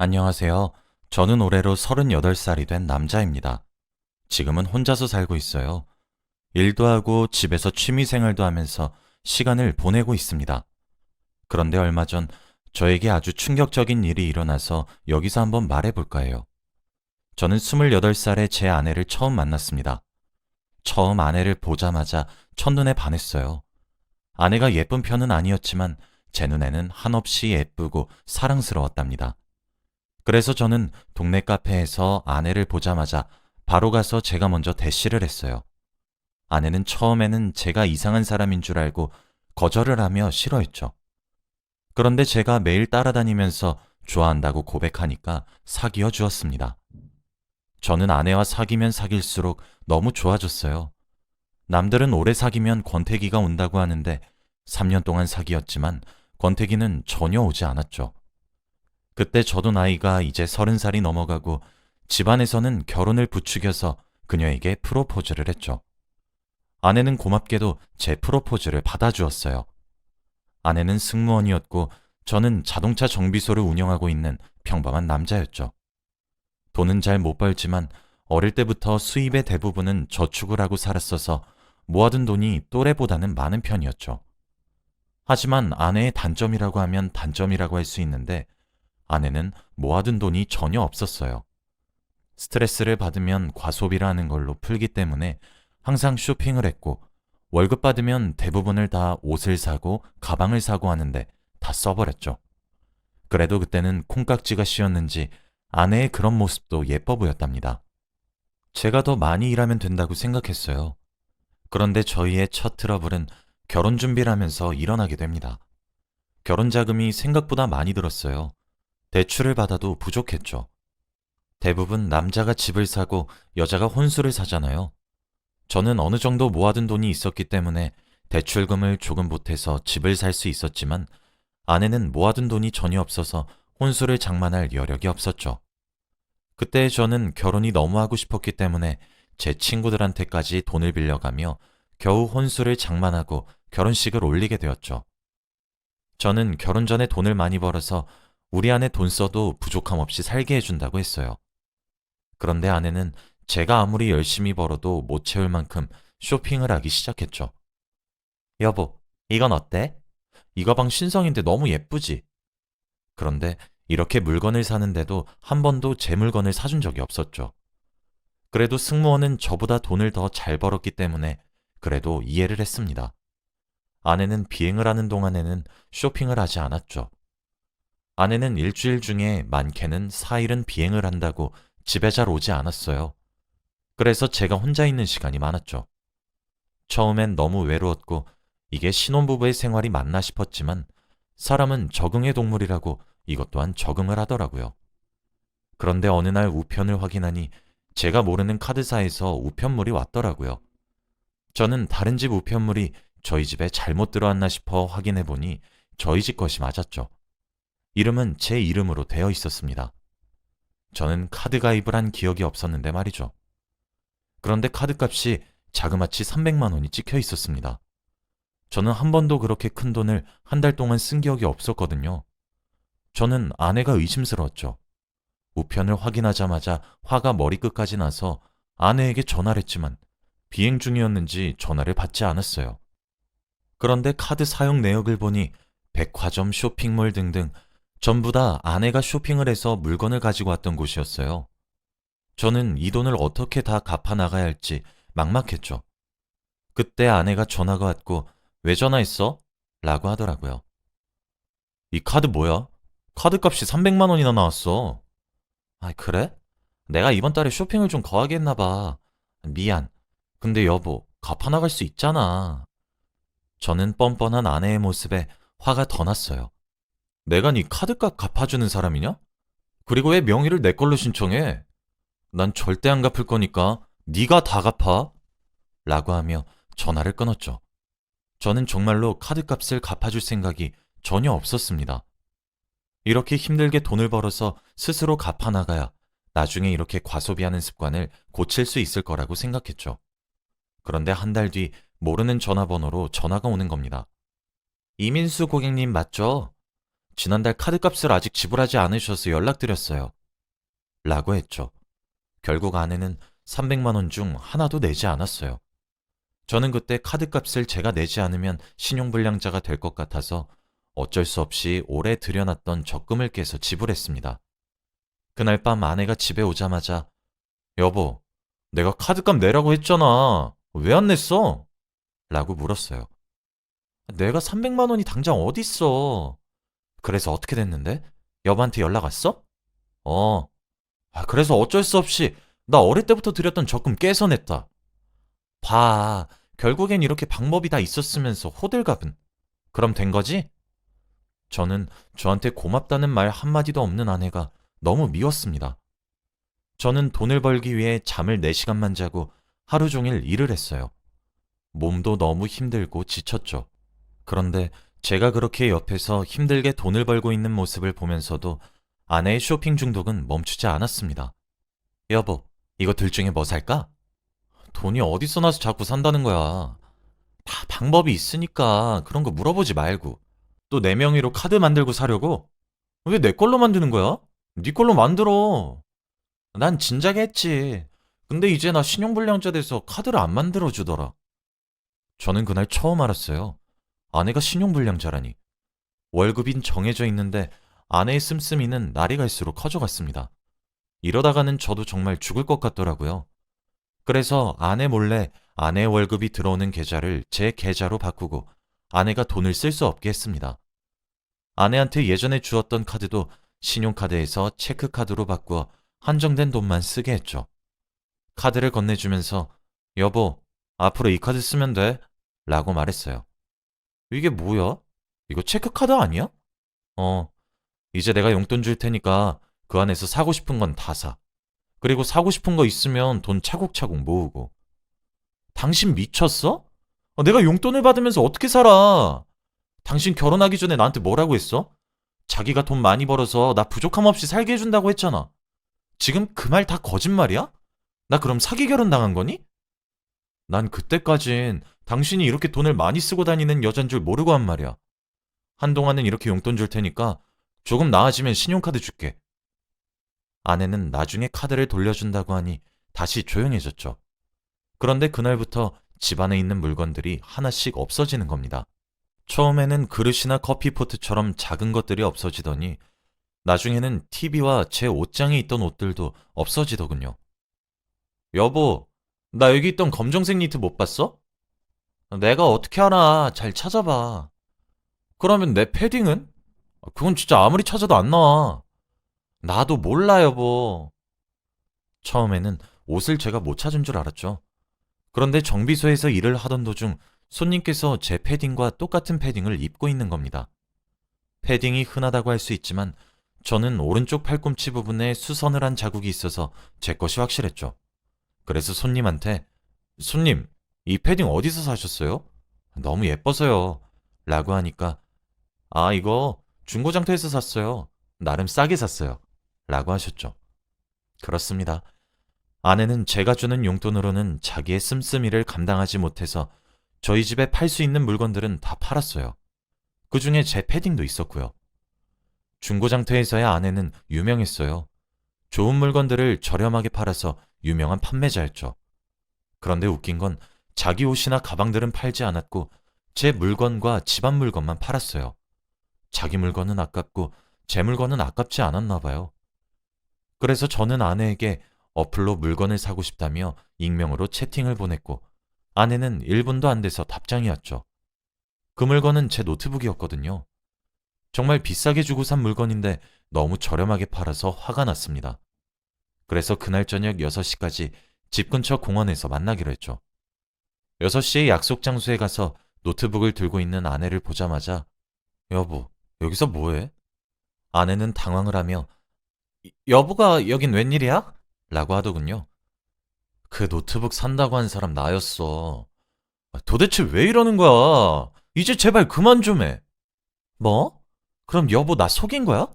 안녕하세요. 저는 올해로 38살이 된 남자입니다. 지금은 혼자서 살고 있어요. 일도 하고 집에서 취미 생활도 하면서 시간을 보내고 있습니다. 그런데 얼마 전 저에게 아주 충격적인 일이 일어나서 여기서 한번 말해볼까 해요. 저는 28살에 제 아내를 처음 만났습니다. 처음 아내를 보자마자 첫눈에 반했어요. 아내가 예쁜 편은 아니었지만 제 눈에는 한없이 예쁘고 사랑스러웠답니다. 그래서 저는 동네 카페에서 아내를 보자마자 바로 가서 제가 먼저 대시를 했어요. 아내는 처음에는 제가 이상한 사람인 줄 알고 거절을 하며 싫어했죠. 그런데 제가 매일 따라다니면서 좋아한다고 고백하니까 사귀어 주었습니다. 저는 아내와 사귀면 사귈수록 너무 좋아졌어요. 남들은 오래 사귀면 권태기가 온다고 하는데 3년 동안 사귀었지만 권태기는 전혀 오지 않았죠. 그때 저도 나이가 이제 30살이 넘어가고 집안에서는 결혼을 부추겨서 그녀에게 프로포즈를 했죠. 아내는 고맙게도 제 프로포즈를 받아주었어요. 아내는 승무원이었고 저는 자동차 정비소를 운영하고 있는 평범한 남자였죠. 돈은 잘 못 벌지만 어릴 때부터 수입의 대부분은 저축을 하고 살았어서 모아둔 돈이 또래보다는 많은 편이었죠. 하지만 아내의 단점이라고 하면 단점이라고 할 수 있는데 아내는 모아둔 돈이 전혀 없었어요. 스트레스를 받으면 과소비를 하는 걸로 풀기 때문에 항상 쇼핑을 했고 월급 받으면 대부분을 다 옷을 사고 가방을 사고 하는데 다 써버렸죠. 그래도 그때는 콩깍지가 씌었는지 아내의 그런 모습도 예뻐 보였답니다. 제가 더 많이 일하면 된다고 생각했어요. 그런데 저희의 첫 트러블은 결혼 준비를 하면서 일어나게 됩니다. 결혼 자금이 생각보다 많이 들었어요. 대출을 받아도 부족했죠. 대부분 남자가 집을 사고 여자가 혼수를 사잖아요. 저는 어느 정도 모아둔 돈이 있었기 때문에 대출금을 조금 보태서 집을 살 수 있었지만 아내는 모아둔 돈이 전혀 없어서 혼수를 장만할 여력이 없었죠. 그때 저는 결혼이 너무 하고 싶었기 때문에 제 친구들한테까지 돈을 빌려가며 겨우 혼수를 장만하고 결혼식을 올리게 되었죠. 저는 결혼 전에 돈을 많이 벌어서 우리 아내 돈 써도 부족함 없이 살게 해준다고 했어요. 그런데 아내는 제가 아무리 열심히 벌어도 못 채울 만큼 쇼핑을 하기 시작했죠. 여보, 이건 어때? 이 가방 신상인데 너무 예쁘지? 그런데 이렇게 물건을 사는데도 한 번도 제 물건을 사준 적이 없었죠. 그래도 승무원은 저보다 돈을 더 잘 벌었기 때문에 그래도 이해를 했습니다. 아내는 비행을 하는 동안에는 쇼핑을 하지 않았죠. 아내는 일주일 중에 많게는 4일은 비행을 한다고 집에 잘 오지 않았어요. 그래서 제가 혼자 있는 시간이 많았죠. 처음엔 너무 외로웠고 이게 신혼부부의 생활이 맞나 싶었지만 사람은 적응의 동물이라고 이것 또한 적응을 하더라고요. 그런데 어느 날 우편을 확인하니 제가 모르는 카드사에서 우편물이 왔더라고요. 저는 다른 집 우편물이 저희 집에 잘못 들어왔나 싶어 확인해 보니 저희 집 것이 맞았죠. 이름은 제 이름으로 되어 있었습니다. 저는 카드 가입을 한 기억이 없었는데 말이죠. 그런데 카드값이 자그마치 300만 원이 찍혀 있었습니다. 저는 한 번도 그렇게 큰 돈을 한 달 동안 쓴 기억이 없었거든요. 저는 아내가 의심스러웠죠. 우편을 확인하자마자 화가 머리끝까지 나서 아내에게 전화를 했지만 비행 중이었는지 전화를 받지 않았어요. 그런데 카드 사용 내역을 보니 백화점, 쇼핑몰 등등 전부 다 아내가 쇼핑을 해서 물건을 가지고 왔던 곳이었어요. 저는 이 돈을 어떻게 다 갚아 나가야 할지 막막했죠. 그때 아내가 전화가 왔고 왜 전화했어? 라고 하더라고요. 이 카드 뭐야? 카드값이 300만 원이나 나왔어. 아, 그래? 내가 이번 달에 쇼핑을 좀 거하게 했나 봐. 미안. 근데 여보, 갚아 나갈 수 있잖아. 저는 뻔뻔한 아내의 모습에 화가 더 났어요. 내가 네 카드값 갚아주는 사람이냐? 그리고 왜 명의를 내 걸로 신청해? 난 절대 안 갚을 거니까 네가 다 갚아. 라고 하며 전화를 끊었죠. 저는 정말로 카드값을 갚아줄 생각이 전혀 없었습니다. 이렇게 힘들게 돈을 벌어서 스스로 갚아 나가야 나중에 이렇게 과소비하는 습관을 고칠 수 있을 거라고 생각했죠. 그런데 한 달 뒤 모르는 전화번호로 전화가 오는 겁니다. 이민수 고객님 맞죠? 지난달 카드값을 아직 지불하지 않으셔서 연락드렸어요. 라고 했죠. 결국 아내는 300만 원 중 하나도 내지 않았어요. 저는 그때 카드값을 제가 내지 않으면 신용불량자가 될 것 같아서 어쩔 수 없이 오래 들여놨던 적금을 깨서 지불했습니다. 그날 밤 아내가 집에 오자마자 여보, 내가 카드값 내라고 했잖아. 왜 안 냈어? 라고 물었어요. 내가 300만 원이 당장 어딨어. 그래서 어떻게 됐는데? 여보한테 연락 왔어? 어. 그래서 어쩔 수 없이 나 어릴 때부터 들였던 적금 깨서 냈다. 봐. 결국엔 이렇게 방법이 다 있었으면서 호들갑은. 그럼 된 거지? 저는 저한테 고맙다는 말 한마디도 없는 아내가 너무 미웠습니다. 저는 돈을 벌기 위해 잠을 4시간만 자고 하루 종일 일을 했어요. 몸도 너무 힘들고 지쳤죠. 그런데 제가 그렇게 옆에서 힘들게 돈을 벌고 있는 모습을 보면서도 아내의 쇼핑 중독은 멈추지 않았습니다. 여보, 이거 둘 중에 뭐 살까? 돈이 어디서 나서 자꾸 산다는 거야. 다 방법이 있으니까 그런 거 물어보지 말고. 또 내 명의로 카드 만들고 사려고? 왜 내 걸로 만드는 거야? 네 걸로 만들어. 난 진작에 했지. 근데 이제 나 신용불량자 돼서 카드를 안 만들어주더라. 저는 그날 처음 알았어요. 아내가 신용불량자라니. 월급인 정해져 있는데 아내의 씀씀이는 날이 갈수록 커져갔습니다. 이러다가는 저도 정말 죽을 것 같더라고요. 그래서 아내 몰래 아내의 월급이 들어오는 계좌를 제 계좌로 바꾸고 아내가 돈을 쓸 수 없게 했습니다. 아내한테 예전에 주었던 카드도 신용카드에서 체크카드로 바꾸어 한정된 돈만 쓰게 했죠. 카드를 건네주면서 여보, 앞으로 이 카드 쓰면 돼. 라고 말했어요. 이게 뭐야? 이거 체크카드 아니야? 어, 이제 내가 용돈 줄 테니까 그 안에서 사고 싶은 건 다 사. 그리고 사고 싶은 거 있으면 돈 차곡차곡 모으고. 당신 미쳤어? 내가 용돈을 받으면서 어떻게 살아? 당신 결혼하기 전에 나한테 뭐라고 했어? 자기가 돈 많이 벌어서 나 부족함 없이 살게 해준다고 했잖아. 지금 그 말 다 거짓말이야? 나 그럼 사기 결혼 당한 거니? 난 그때까진 당신이 이렇게 돈을 많이 쓰고 다니는 여잔 줄 모르고 한 말이야. 한동안은 이렇게 용돈 줄 테니까 조금 나아지면 신용카드 줄게. 아내는 나중에 카드를 돌려준다고 하니 다시 조용해졌죠. 그런데 그날부터 집안에 있는 물건들이 하나씩 없어지는 겁니다. 처음에는 그릇이나 커피포트처럼 작은 것들이 없어지더니 나중에는 TV와 제 옷장에 있던 옷들도 없어지더군요. 여보, 나 여기 있던 검정색 니트 못 봤어? 내가 어떻게 알아. 잘 찾아봐. 그러면 내 패딩은? 그건 진짜 아무리 찾아도 안 나와. 나도 몰라, 여보. 처음에는 옷을 제가 못 찾은 줄 알았죠. 그런데 정비소에서 일을 하던 도중 손님께서 제 패딩과 똑같은 패딩을 입고 있는 겁니다. 패딩이 흔하다고 할 수 있지만 저는 오른쪽 팔꿈치 부분에 수선을 한 자국이 있어서 제 것이 확실했죠. 그래서 손님한테 손님, 이 패딩 어디서 사셨어요? 너무 예뻐서요. 라고 하니까 이거 중고장터에서 샀어요. 나름 싸게 샀어요. 라고 하셨죠. 그렇습니다. 아내는 제가 주는 용돈으로는 자기의 씀씀이를 감당하지 못해서 저희 집에 팔 수 있는 물건들은 다 팔았어요. 그 중에 제 패딩도 있었고요. 중고장터에서의 아내는 유명했어요. 좋은 물건들을 저렴하게 팔아서 유명한 판매자였죠. 그런데 웃긴 건 자기 옷이나 가방들은 팔지 않았고 제 물건과 집안 물건만 팔았어요. 자기 물건은 아깝고 제 물건은 아깝지 않았나 봐요. 그래서 저는 아내에게 어플로 물건을 사고 싶다며 익명으로 채팅을 보냈고 아내는 1분도 안 돼서 답장이 왔죠. 그 물건은 제 노트북이었거든요. 정말 비싸게 주고 산 물건인데 너무 저렴하게 팔아서 화가 났습니다. 그래서 그날 저녁 6시까지 집 근처 공원에서 만나기로 했죠. 6시에 약속 장소에 가서 노트북을 들고 있는 아내를 보자마자 여보, 여기서 뭐해? 아내는 당황을 하며 여보가 여긴 웬일이야? 라고 하더군요. 그 노트북 산다고 한 사람 나였어. 도대체 왜 이러는 거야? 이제 제발 그만 좀 해. 뭐? 그럼 여보 나 속인 거야?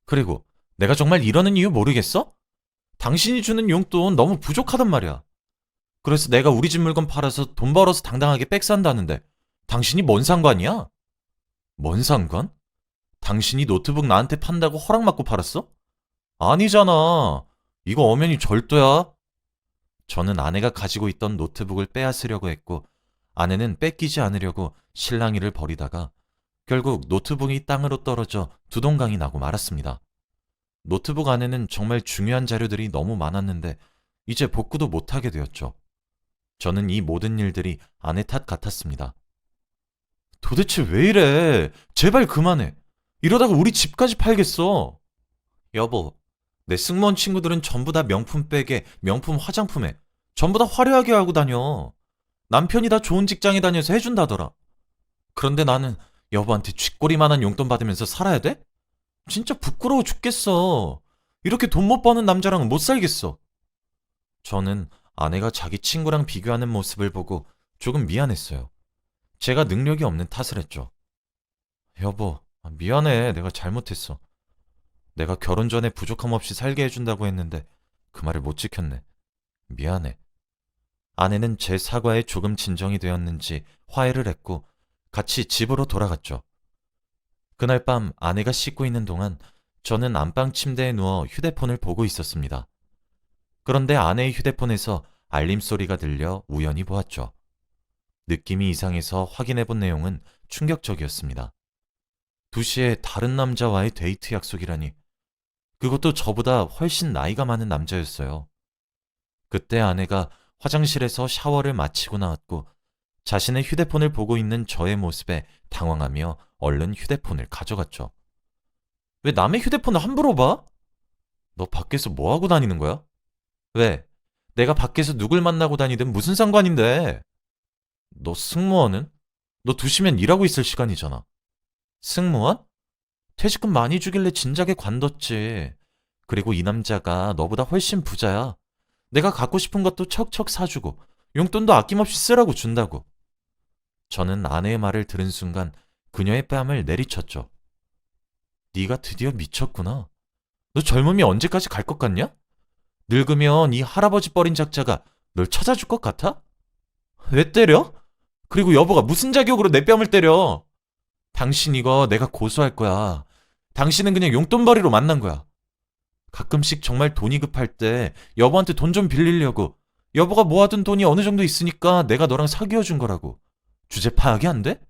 그리고 내가 정말 이러는 이유 모르겠어? 당신이 주는 용돈 너무 부족하단 말이야. 그래서 내가 우리 집 물건 팔아서 돈 벌어서 당당하게 백 산다는데 당신이 뭔 상관이야? 뭔 상관? 당신이 노트북 나한테 판다고 허락받고 팔았어? 아니잖아. 이거 엄연히 절도야. 저는 아내가 가지고 있던 노트북을 빼앗으려고 했고, 아내는 뺏기지 않으려고 실랑이를 벌이다가 결국 노트북이 땅으로 떨어져 두동강이 나고 말았습니다. 노트북 안에는 정말 중요한 자료들이 너무 많았는데 이제 복구도 못하게 되었죠. 저는 이 모든 일들이 아내 탓 같았습니다. 도대체 왜 이래? 제발 그만해. 이러다가 우리 집까지 팔겠어. 여보, 내 승무원 친구들은 전부 다 명품 백에 명품 화장품에 전부 다 화려하게 하고 다녀. 남편이 다 좋은 직장에 다녀서 해준다더라. 그런데 나는 여보한테 쥐꼬리만한 용돈 받으면서 살아야 돼? 진짜 부끄러워 죽겠어. 이렇게 돈 못 버는 남자랑은 못 살겠어. 저는 아내가 자기 친구랑 비교하는 모습을 보고 조금 미안했어요. 제가 능력이 없는 탓을 했죠. 여보, 미안해. 내가 잘못했어. 내가 결혼 전에 부족함 없이 살게 해준다고 했는데 그 말을 못 지켰네. 미안해. 아내는 제 사과에 조금 진정이 되었는지 화해를 했고 같이 집으로 돌아갔죠. 그날 밤 아내가 씻고 있는 동안 저는 안방 침대에 누워 휴대폰을 보고 있었습니다. 그런데 아내의 휴대폰에서 알림 소리가 들려 우연히 보았죠. 느낌이 이상해서 확인해 본 내용은 충격적이었습니다. 2시에 다른 남자와의 데이트 약속이라니. 그것도 저보다 훨씬 나이가 많은 남자였어요. 그때 아내가 화장실에서 샤워를 마치고 나왔고 자신의 휴대폰을 보고 있는 저의 모습에 당황하며 얼른 휴대폰을 가져갔죠. 왜 남의 휴대폰을 함부로 봐? 너 밖에서 뭐 하고 다니는 거야? 왜? 내가 밖에서 누굴 만나고 다니든 무슨 상관인데? 너 승무원은? 너 2시면 일하고 있을 시간이잖아. 승무원? 퇴직금 많이 주길래 진작에 관뒀지. 그리고 이 남자가 너보다 훨씬 부자야. 내가 갖고 싶은 것도 척척 사주고 용돈도 아낌없이 쓰라고 준다고. 저는 아내의 말을 들은 순간 그녀의 뺨을 내리쳤죠. 네가 드디어 미쳤구나. 너 젊음이 언제까지 갈 것 같냐? 늙으면 이 할아버지 뻘인 작자가 널 찾아줄 것 같아? 왜 때려? 그리고 여보가 무슨 자격으로 내 뺨을 때려? 당신 이거 내가 고소할 거야. 당신은 그냥 용돈벌이로 만난 거야. 가끔씩 정말 돈이 급할 때 여보한테 돈 좀 빌리려고 여보가 모아둔 돈이 어느 정도 있으니까 내가 너랑 사귀어 준 거라고. 주제 파악이 안 돼?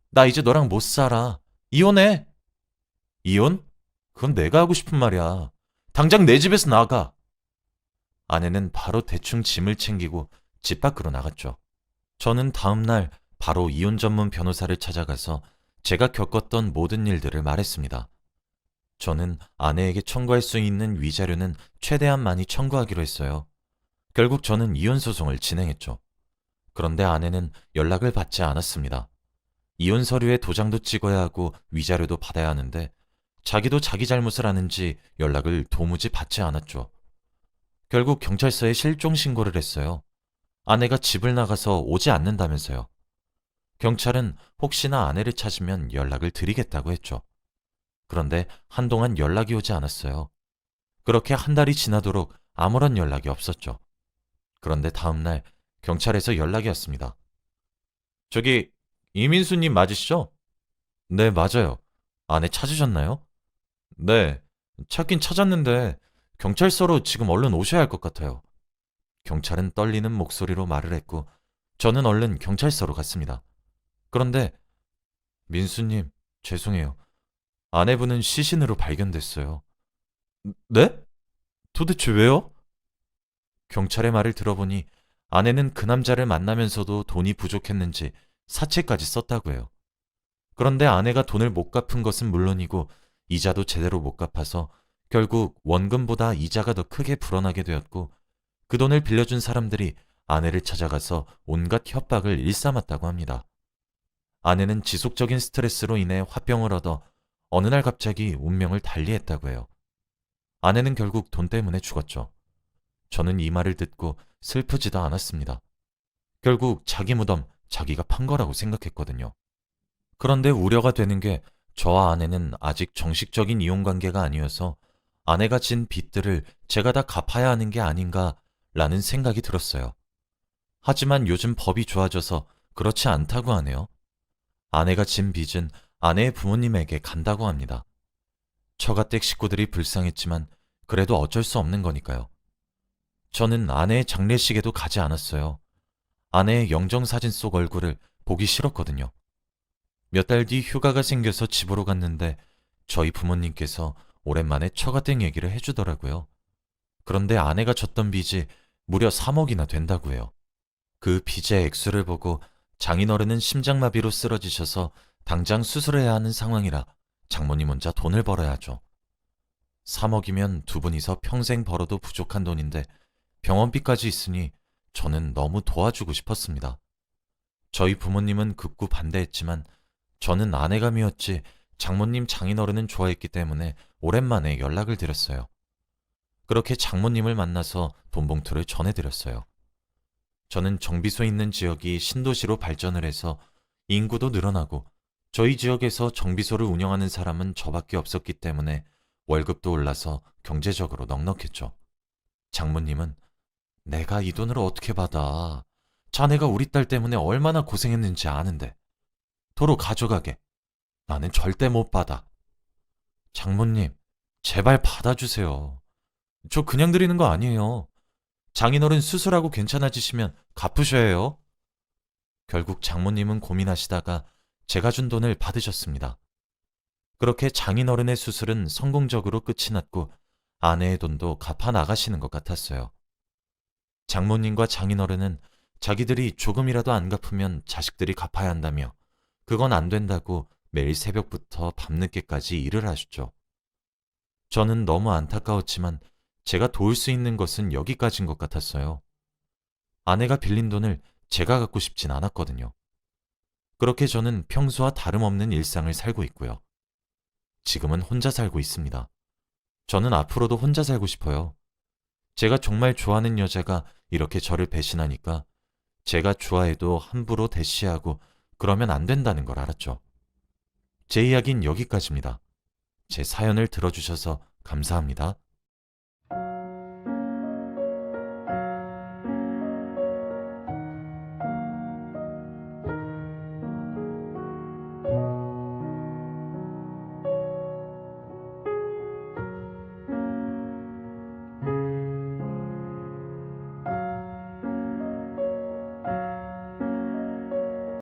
나 이제 너랑 못 살아. 이혼해. 이혼? 그건 내가 하고 싶은 말이야. 당장 내 집에서 나가. 아내는 바로 대충 짐을 챙기고 집 밖으로 나갔죠. 저는 다음 날 바로 이혼 전문 변호사를 찾아가서 제가 겪었던 모든 일들을 말했습니다. 저는 아내에게 청구할 수 있는 위자료는 최대한 많이 청구하기로 했어요. 결국 저는 이혼 소송을 진행했죠. 그런데 아내는 연락을 받지 않았습니다. 이혼 서류에 도장도 찍어야 하고 위자료도 받아야 하는데 자기도 자기 잘못을 아는지 연락을 도무지 받지 않았죠. 결국 경찰서에 실종 신고를 했어요. 아내가 집을 나가서 오지 않는다면서요. 경찰은 혹시나 아내를 찾으면 연락을 드리겠다고 했죠. 그런데 한동안 연락이 오지 않았어요. 그렇게 한 달이 지나도록 아무런 연락이 없었죠. 그런데 다음 날 경찰에서 연락이 왔습니다. 저기 이민수님 맞으시죠? 네, 맞아요. 아내 찾으셨나요? 네, 찾긴 찾았는데 경찰서로 지금 얼른 오셔야 할 것 같아요. 경찰은 떨리는 목소리로 말을 했고 저는 얼른 경찰서로 갔습니다. 그런데 민수님, 죄송해요. 아내분은 시신으로 발견됐어요. 네? 도대체 왜요? 경찰의 말을 들어보니 아내는 그 남자를 만나면서도 돈이 부족했는지 사채까지 썼다고 해요. 그런데 아내가 돈을 못 갚은 것은 물론이고 이자도 제대로 못 갚아서 결국 원금보다 이자가 더 크게 불어나게 되었고 그 돈을 빌려준 사람들이 아내를 찾아가서 온갖 협박을 일삼았다고 합니다. 아내는 지속적인 스트레스로 인해 화병을 얻어 어느 날 갑자기 운명을 달리했다고 해요. 아내는 결국 돈 때문에 죽었죠. 저는 이 말을 듣고 슬프지도 않았습니다. 결국 자기 무덤 자기가 판 거라고 생각했거든요. 그런데 우려가 되는 게 저와 아내는 아직 정식적인 이혼관계가 아니어서 아내가 진 빚들을 제가 다 갚아야 하는 게 아닌가라는 생각이 들었어요. 하지만 요즘 법이 좋아져서 그렇지 않다고 하네요. 아내가 진 빚은 아내의 부모님에게 간다고 합니다. 처가댁 식구들이 불쌍했지만 그래도 어쩔 수 없는 거니까요. 저는 아내의 장례식에도 가지 않았어요. 아내의 영정사진 속 얼굴을 보기 싫었거든요. 몇 달 뒤 휴가가 생겨서 집으로 갔는데 저희 부모님께서 오랜만에 처가댁 얘기를 해주더라고요. 그런데 아내가 졌던 빚이 무려 3억이나 된다고 해요. 그 빚의 액수를 보고 장인어른은 심장마비로 쓰러지셔서 당장 수술해야 하는 상황이라 장모님 혼자 돈을 벌어야 하죠. 3억이면 두 분이서 평생 벌어도 부족한 돈인데 병원비까지 있으니 저는 너무 도와주고 싶었습니다. 저희 부모님은 극구 반대했지만 저는 아내가 미웠지 장모님 장인어른은 좋아했기 때문에 오랜만에 연락을 드렸어요. 그렇게 장모님을 만나서 돈 봉투를 전해드렸어요. 저는 정비소 있는 지역이 신도시로 발전을 해서 인구도 늘어나고 저희 지역에서 정비소를 운영하는 사람은 저밖에 없었기 때문에 월급도 올라서 경제적으로 넉넉했죠. 장모님은 내가 이 돈을 어떻게 받아? 자네가 우리 딸 때문에 얼마나 고생했는지 아는데. 도로 가져가게. 나는 절대 못 받아. 장모님, 제발 받아주세요. 저 그냥 드리는 거 아니에요. 장인어른 수술하고 괜찮아지시면 갚으셔야 해요. 결국 장모님은 고민하시다가 제가 준 돈을 받으셨습니다. 그렇게 장인어른의 수술은 성공적으로 끝이 났고 아내의 돈도 갚아 나가시는 것 같았어요. 장모님과 장인어른은 자기들이 조금이라도 안 갚으면 자식들이 갚아야 한다며 그건 안 된다고 매일 새벽부터 밤늦게까지 일을 하셨죠. 저는 너무 안타까웠지만 제가 도울 수 있는 것은 여기까지인 것 같았어요. 아내가 빌린 돈을 제가 갖고 싶진 않았거든요. 그렇게 저는 평소와 다름없는 일상을 살고 있고요. 지금은 혼자 살고 있습니다. 저는 앞으로도 혼자 살고 싶어요. 제가 정말 좋아하는 여자가 이렇게 저를 배신하니까 제가 좋아해도 함부로 대시하고 그러면 안 된다는 걸 알았죠. 제 이야기는 여기까지입니다. 제 사연을 들어주셔서 감사합니다.